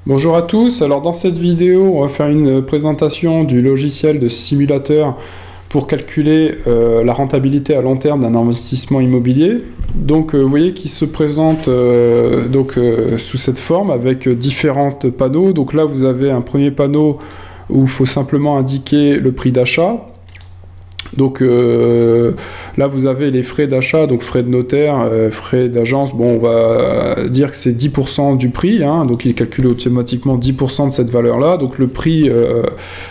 Bonjour à tous, alors dans cette vidéo on va faire une présentation du logiciel de simulateur pour calculer la rentabilité à long terme d'un investissement immobilier. Donc vous voyez qu'il se présente sous cette forme avec différentes panneaux. Donc là vous avez un premier panneau où il faut simplement indiquer le prix d'achat. Donc là vous avez les frais d'achat, donc frais de notaire, frais d'agence, bon on va dire que c'est 10% du prix, hein, donc il calcule automatiquement 10% de cette valeur là, donc le prix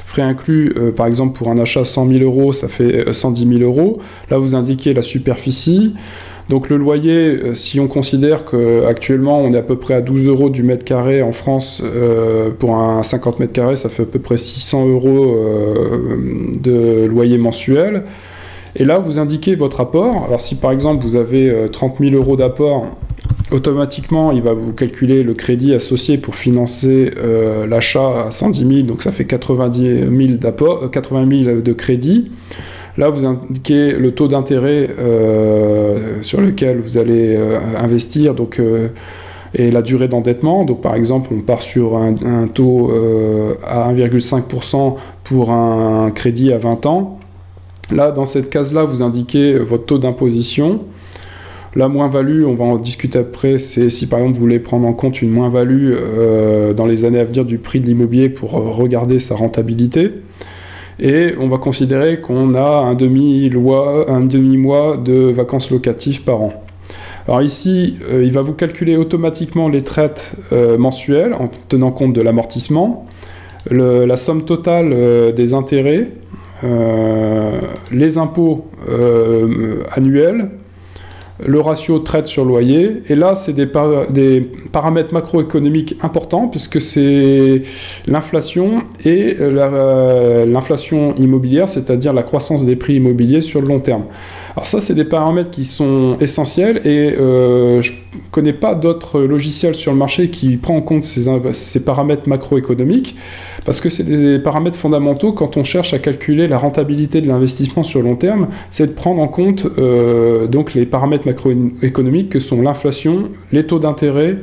frais inclus, par exemple pour un achat 100 000 euros ça fait 110 000 euros, là vous indiquez la superficie. Donc le loyer, si on considère qu'actuellement on est à peu près à 12 euros du mètre carré en France, pour un 50 mètres carrés, ça fait à peu près 600 euros de loyer mensuel. Et là vous indiquez votre apport. Alors si par exemple vous avez 30 000 euros d'apport, automatiquement il va vous calculer le crédit associé pour financer l'achat à 110 000, donc ça fait 90 000 d'apport, 80 000 de crédit. Là, vous indiquez le taux d'intérêt sur lequel vous allez investir, donc, et la durée d'endettement. Donc, par exemple, on part sur un taux à 1,5% pour un crédit à 20 ans. Là, dans cette case-là, vous indiquez votre taux d'imposition. La moins-value, on va en discuter après, c'est si par exemple vous voulez prendre en compte une moins-value dans les années à venir du prix de l'immobilier pour regarder sa rentabilité. Et on va considérer qu'on a un demi-mois de vacances locatives par an. Alors ici, il va vous calculer automatiquement les traites mensuelles en tenant compte de l'amortissement, la somme totale des intérêts, les impôts annuels, le ratio traite sur loyer, et là c'est des paramètres macroéconomiques importants puisque c'est l'inflation et l'inflation immobilière, c'est-à-dire la croissance des prix immobiliers sur le long terme. Alors ça c'est des paramètres qui sont essentiels et je connais pas d'autres logiciels sur le marché qui prend en compte ces paramètres macroéconomiques parce que c'est des paramètres fondamentaux quand on cherche à calculer la rentabilité de l'investissement sur le long terme, c'est de prendre en compte donc les paramètres macroéconomiques que sont l'inflation, les taux d'intérêt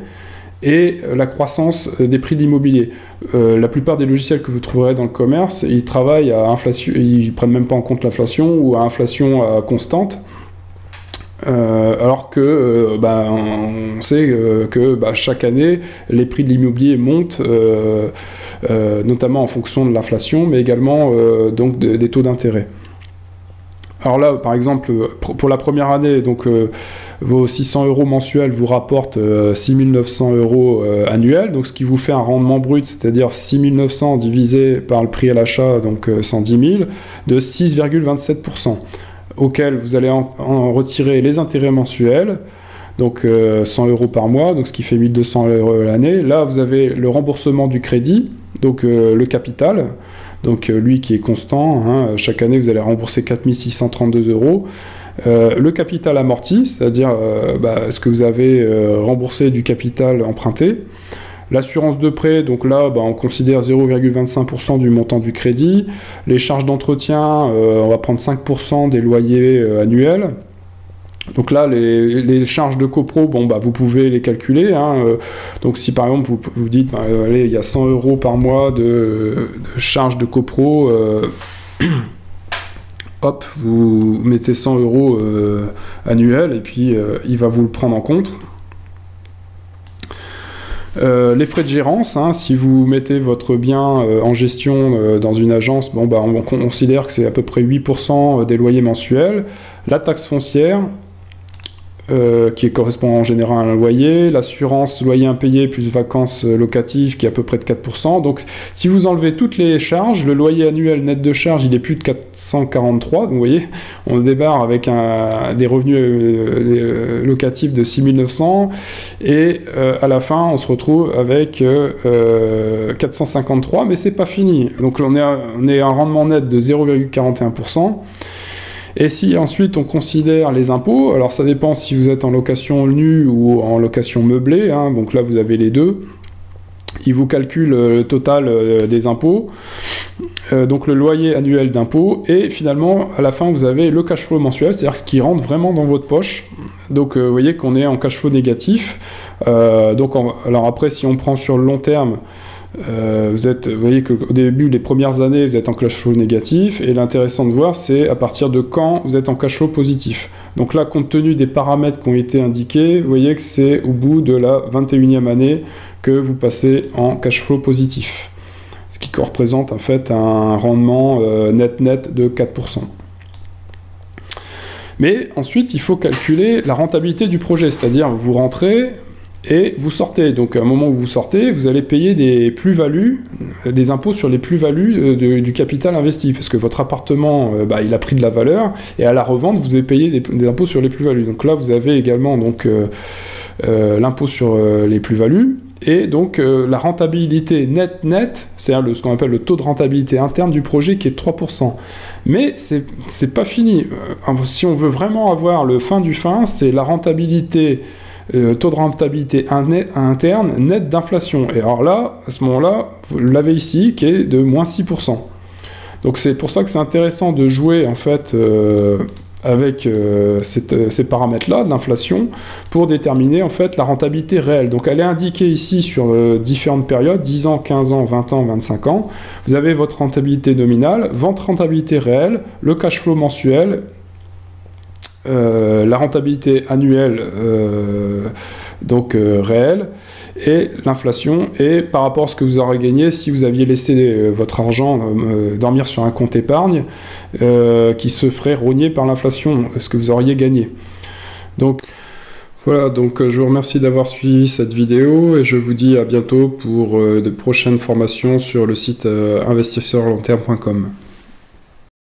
et la croissance des prix de l'immobilier. La plupart des logiciels que vous trouverez dans le commerce, ils travaillent à inflation, ils prennent même pas en compte l'inflation ou à inflation constante. Alors que on sait que chaque année les prix de l'immobilier montent, notamment en fonction de l'inflation, mais également donc des taux d'intérêt. Alors là, par exemple, pour la première année, donc vos 600 euros mensuels vous rapportent 6 900 euros annuels, donc ce qui vous fait un rendement brut, c'est-à-dire 6 900 divisé par le prix à l'achat, donc 110 000, de 6,27%, auquel vous allez en retirer les intérêts mensuels, donc 100 euros par mois, donc ce qui fait 1200 euros l'année. Là, vous avez le remboursement du crédit, donc le capital, donc lui qui est constant, hein, chaque année vous allez rembourser 4 632 euros. Le capital amorti, c'est-à-dire ce que vous avez remboursé du capital emprunté. L'assurance de prêt, donc là on considère 0,25% du montant du crédit. Les charges d'entretien, on va prendre 5% des loyers annuels. Donc là, les charges de copro, vous pouvez les calculer, hein. Donc si par exemple vous dites, allez, il y a 100 euros par mois de charges de copro, hop, vous mettez 100 euros annuels et puis il va vous le prendre en compte. Les frais de gérance, hein, si vous mettez votre bien en gestion dans une agence, on considère que c'est à peu près 8% des loyers mensuels. La taxe foncière, qui correspond en général à un loyer, l'assurance loyer impayé plus vacances locatives qui est à peu près de 4%. Donc si vous enlevez toutes les charges, le loyer annuel net de charge il est plus de 443, donc vous voyez, on débarre avec des revenus locatifs de 6 900 et à la fin on se retrouve avec 453, mais c'est pas fini. Donc on est à un rendement net de 0,41%. Et si ensuite on considère les impôts, alors ça dépend si vous êtes en location nue ou en location meublée, hein, donc là vous avez les deux. Il vous calcule le total des impôts, donc le loyer annuel d'impôts, et finalement à la fin vous avez le cash flow mensuel, c'est-à-dire ce qui rentre vraiment dans votre poche. Donc vous voyez qu'on est en cash flow négatif. Alors après, si on prend sur le long terme, vous voyez qu'au début, les premières années, vous êtes en cash flow négatif, et l'intéressant de voir, c'est à partir de quand vous êtes en cash flow positif. Donc là, compte tenu des paramètres qui ont été indiqués, vous voyez que c'est au bout de la 21e année que vous passez en cash flow positif, ce qui représente en fait un rendement net de 4%. Mais ensuite, il faut calculer la rentabilité du projet, c'est-à-dire vous rentrez et vous sortez. Donc à un moment où vous sortez, vous allez payer des plus-values, des impôts sur les plus-values du capital investi, parce que votre appartement, il a pris de la valeur, et à la revente, vous avez payé des impôts sur les plus-values. Donc là, vous avez également l'impôt sur les plus-values, et donc la rentabilité net, c'est-à-dire ce qu'on appelle le taux de rentabilité interne du projet qui est de 3%. Mais c'est pas fini. Si on veut vraiment avoir le fin du fin, c'est la rentabilité, taux de rentabilité interne net d'inflation. Et alors là, à ce moment-là, vous l'avez ici qui est de moins 6%. Donc c'est pour ça que c'est intéressant de jouer en fait avec ces paramètres-là de l'inflation pour déterminer en fait la rentabilité réelle. Donc elle est indiquée ici sur différentes périodes, 10 ans, 15 ans, 20 ans, 25 ans. Vous avez votre rentabilité nominale, votre rentabilité réelle, le cash flow mensuel, la rentabilité annuelle réelle, et l'inflation, et par rapport à ce que vous aurez gagné si vous aviez laissé votre argent dormir sur un compte épargne qui se ferait rogner par l'inflation, ce que vous auriez gagné. Donc voilà, donc je vous remercie d'avoir suivi cette vidéo, et je vous dis à bientôt pour de prochaines formations sur le site investisseurlongterme.com.